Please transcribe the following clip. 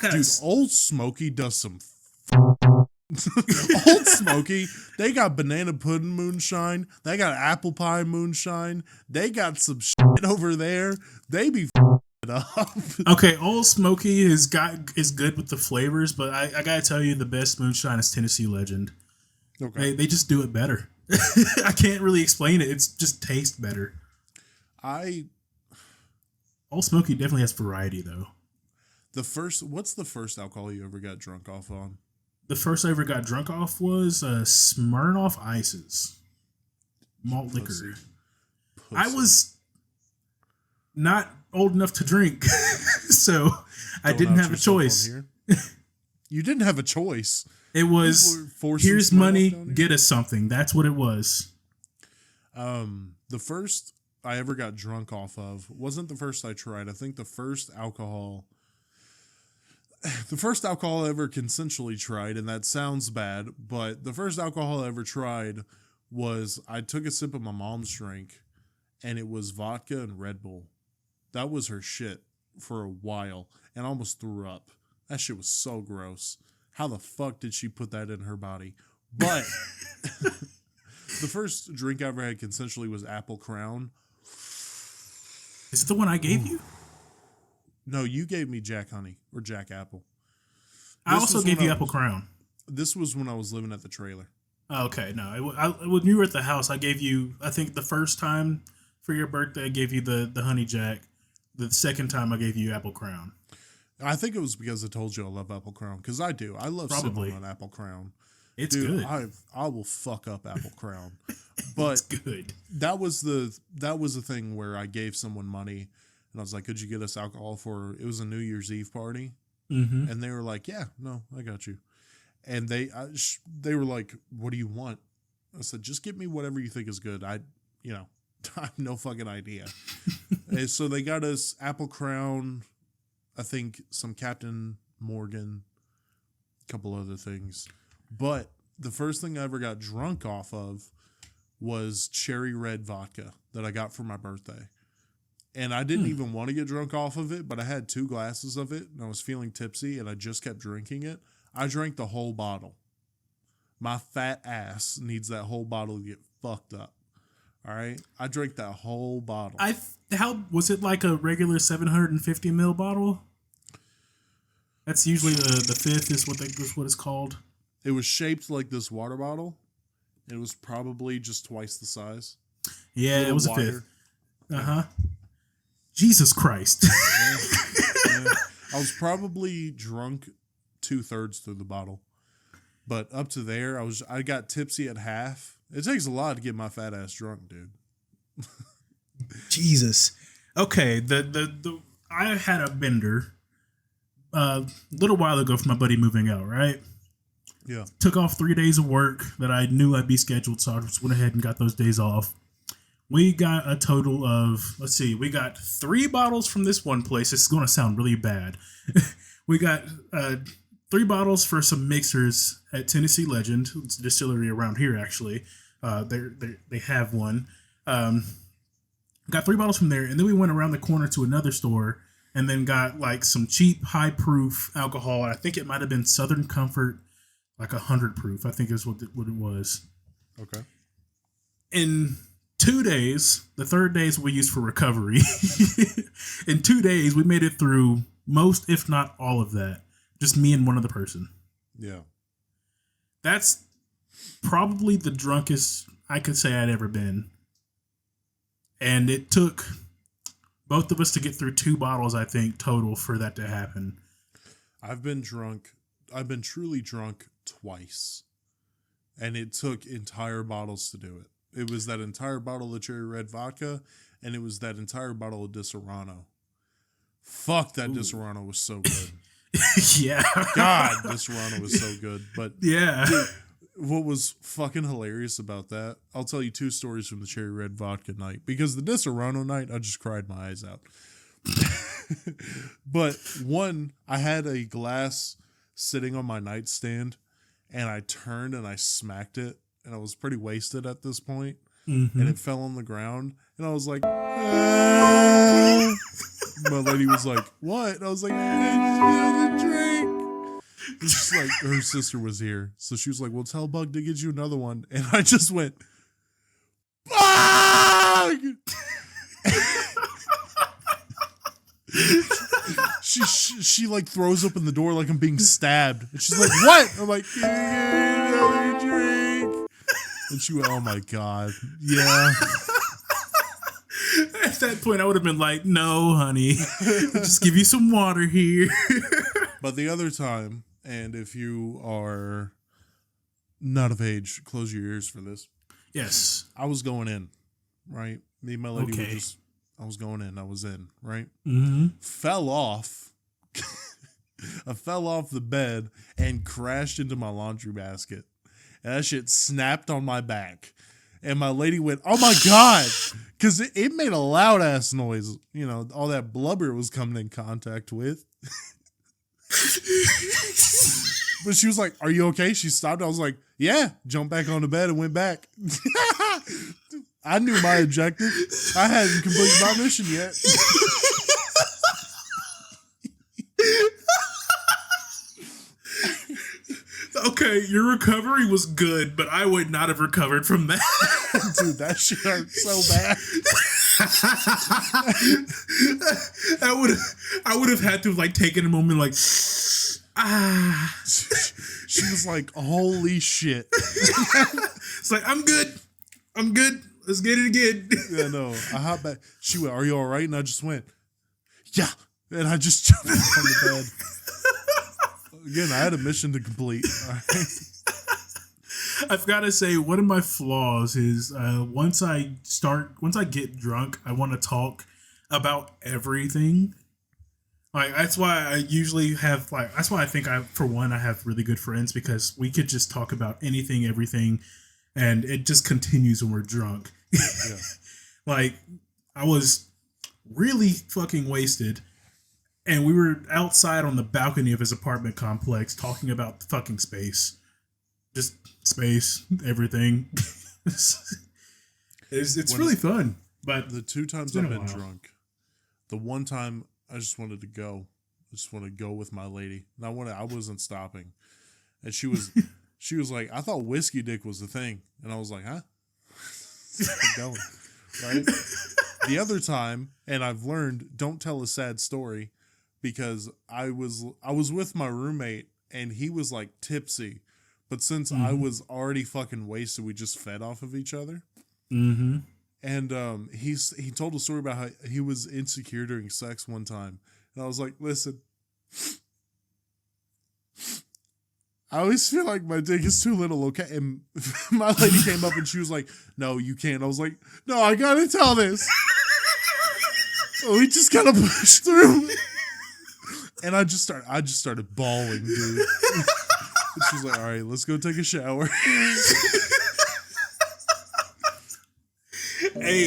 Dude, Old Smoky does some Old Smoky, they got banana pudding moonshine. They got apple pie moonshine. They got some shit over there. They be it up. Okay, Old Smoky is good with the flavors, but I gotta tell you, the best moonshine is Tennessee Legend. Okay, they just do it better. I can't really explain it. It's just tastes better. Old Smoky definitely has variety though. What's the first alcohol you ever got drunk off on? The first I ever got drunk off was Smirnoff Ices. Malt liquor. Pussy. I was not old enough to drink, so I didn't have a choice. You didn't have a choice. It was, here's money, get us something. That's what it was. The first I ever got drunk off of wasn't the first I tried. I think the first alcohol I ever consensually tried, and that sounds bad, but the first alcohol I ever tried was I took a sip of my mom's drink, and it was vodka and Red Bull. That was her shit for a while, and I almost threw up. That shit was so gross. How the fuck did she put that in her body? But the first drink I ever had consensually was Apple Crown. Is it the one I gave you? No, you gave me Jack Honey or Jack Apple. I also gave you Apple Crown. This was when I was living at the trailer. Oh, okay, no. When you were at the house, I gave you, I think the first time for your birthday, I gave you the Honey Jack. The second time, I gave you Apple Crown. I think it was because I told you I love Apple Crown, because I do. I love sipping on Apple Crown. It's good. I will fuck up Apple Crown, but it's good. That was the thing where I gave someone money, and I was like, "Could you get us alcohol for?" It was a New Year's Eve party, and they were like, "Yeah, no, I got you." And they were like, "What do you want?" I said, "Just get me whatever you think is good." I have no fucking idea. And so they got us Apple Crown, I think some Captain Morgan, a couple other things. But the first thing I ever got drunk off of was cherry red vodka that I got for my birthday. And I didn't even want to get drunk off of it, but I had 2 glasses of it, and I was feeling tipsy, and I just kept drinking it. I drank the whole bottle. My fat ass needs that whole bottle to get fucked up. All right? I drank that whole bottle. How was it, like a regular 750 ml bottle? That's usually the fifth is what it's called. It was shaped like this water bottle. It was probably just twice the size. Yeah, it was wider. A fifth. Uh-huh. Jesus Christ. Yeah. I was probably drunk 2/3 through the bottle. But up to there, I got tipsy at half. It takes a lot to get my fat ass drunk, dude. Jesus. Okay, I had a bender a little while ago for my buddy moving out, right? Yeah. Took off 3 days of work that I knew I'd be scheduled, so I just went ahead and got those days off. We got a total of, we got 3 bottles from this one place. It's going to sound really bad. We got 3 bottles for some mixers at Tennessee Legend. It's a distillery around here, actually. They have one. Got 3 bottles from there, and then we went around the corner to another store and then got like some cheap, high-proof alcohol. I think it might have been Southern Comfort, like 100 proof, I think is what it was. Okay. In 2 days, the third day is what we used for recovery. In 2 days, we made it through most, if not all of that. Just me and one other person. Yeah. That's probably the drunkest I could say I'd ever been. And it took both of us to get through 2 bottles, I think, total for that to happen. I've been truly drunk twice. And it took entire bottles to do it. It was that entire bottle of cherry red vodka, and it was that entire bottle of Disaronno. Fuck, that Disaronno was so good. Yeah. God, Disaronno was so good. But yeah. Dude, what was fucking hilarious about that, I'll tell you 2 stories from the cherry red vodka night. Because the Disaronno night, I just cried my eyes out. But one, I had a glass sitting on my nightstand, and I turned and I smacked it, and I was pretty wasted at this point, and it fell on the ground, and I was like, ah. My lady was like, what? And I was like, I didn't drink. She's like, her sister was here. So she was like, well, tell Bug to get you another one. And I just went, Bug! she like throws open the door like I'm being stabbed. And she's like, what? I'm like, give me another drink. And she went, oh my God. Yeah. At that point, I would have been like, no, honey. I'll just give you some water here. But the other time, and if you are not of age, close your ears for this. Yes. I was going in, right? Me and my lady were just, I was going in. I was in, right? Mm-hmm. Fell off. I fell off the bed and crashed into my laundry basket. And that shit snapped on my back. And my lady went, oh my God. Because it made a loud ass noise. You know, all that blubber was coming in contact with. But she was like, are you okay? She stopped. I was like, yeah. Jumped back on the bed and went back. I knew my objective. I hadn't completed my mission yet. Okay, your recovery was good, but I would not have recovered from that. Dude, that shit hurt so bad. I would have had to have like taken a moment like She was like, holy shit. It's like, I'm good. Let's get it again. Yeah, no. I hopped back. She went, are you all right? And I just went, yeah. And I just jumped back on the bed. Again, I had a mission to complete. All right. I've got to say, one of my flaws is once I get drunk, I want to talk about everything. Like, that's why I usually have, like, that's why I think I have really good friends, because we could just talk about anything, everything, and it just continues when we're drunk. Yeah. Like, I was really fucking wasted, and we were outside on the balcony of his apartment complex talking about fucking space. Just space, everything. It's really fun. But the two times I've been drunk, the one time I just wanted to go. I just want to go with my lady. And I wasn't stopping. And she was like, I thought whiskey dick was the thing. And I was like, huh? Keep going. Right? The other time, and I've learned, don't tell a sad story, because I was with my roommate and he was like tipsy. But since I was already fucking wasted, we just fed off of each other. Mm-hmm. And he told a story about how he was insecure during sex one time. And I was like, listen, I always feel like my dick is too little, okay? And my lady came up and she was like, no, you can't. I was like, no, I gotta tell this. So we just gotta push through. And I just started bawling, dude. And she's like, all right, let's go take a shower. Hey,